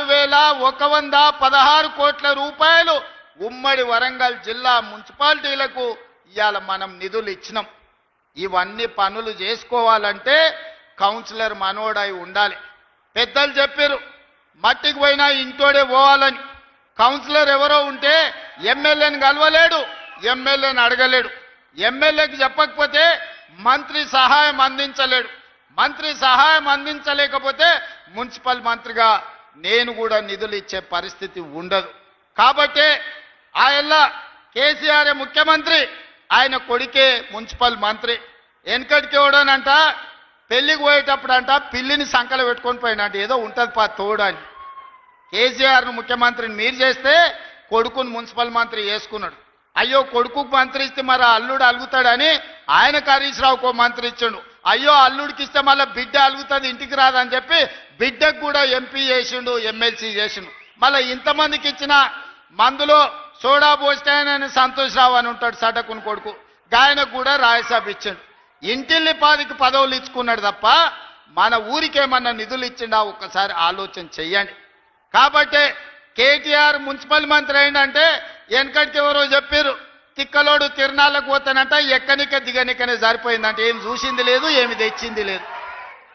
6,116 కోట్ల రూపాయలు ఉమ్మడి వరంగల్ జిల్లా మున్సిపాలిటీలకు ఇవాళ మనం నిధులు ఇచ్చినాం. ఇవన్నీ పనులు చేసుకోవాలంటే కౌన్సిలర్ మనోడై ఉండాలి. పెద్దలు చెప్పారు మట్టికి పోయినా ఇంటోడే పోవాలని. కౌన్సిలర్ ఎవరో ఉంటే ఎమ్మెల్యేని కలవలేడు, ఎమ్మెల్యేని అడగలేడు. ఎమ్మెల్యేకి చెప్పకపోతే మంత్రి సహాయం అందించలేడు. మంత్రి సహాయం అందించలేకపోతే మున్సిపల్ మంత్రిగా నేను కూడా నిధులు ఇచ్చే పరిస్థితి ఉండదు. కాబట్టి ఆయన కేసీఆర్ ముఖ్యమంత్రి, ఆయన కొడుకే మున్సిపల్ మంత్రి. వెనకటికి ఎవడనంట పెళ్లికి పోయేటప్పుడు అంట పిల్లిని సంకలు పెట్టుకొని పోయినంట, ఏదో ఉంటుంది తోడని. కేసీఆర్ను ముఖ్యమంత్రిని మీరు చేస్తే కొడుకుని మున్సిపల్ మంత్రి చేసుకున్నాడు. అయ్యో కొడుకుకు మంత్రి ఇస్తే మరి అల్లుడు అలుగుతాడని ఆయన హరీష్ రావుకో మంత్రి ఇచ్చిండు. అయ్యో అల్లుడికి ఇస్తే మళ్ళీ బిడ్డ అలుగుతుంది ఇంటికి రాదని చెప్పి బిడ్డకు కూడా ఎంపీ చేసిండు, ఎమ్మెల్సీ చేసిండు. మళ్ళీ ఇంతమందికి ఇచ్చిన మందులో సోడా పోస్తాయని సంతోష్ రావు అని ఉంటాడు సటకుని కొడుకు, గాయనకు కూడా రాయసభ ఇచ్చిండు. ఇంటిల్లి పాదికి పదవులు ఇచ్చుకున్నాడు తప్ప మన ఊరికేమన్నా నిధులు ఇచ్చిండా ఒక్కసారి ఆలోచన చెయ్యండి. కాబట్టి కేటీఆర్ మున్సిపల్ మంత్రి అయిందంటే వెనకటికి ఎవరో చెప్పారు తిక్కలోడు తిరణాలకు పోతానంట ఎక్కనిక దిగనికనే సరిపోయిందంటే ఏం చూసింది లేదు, ఏమి తెచ్చింది లేదు.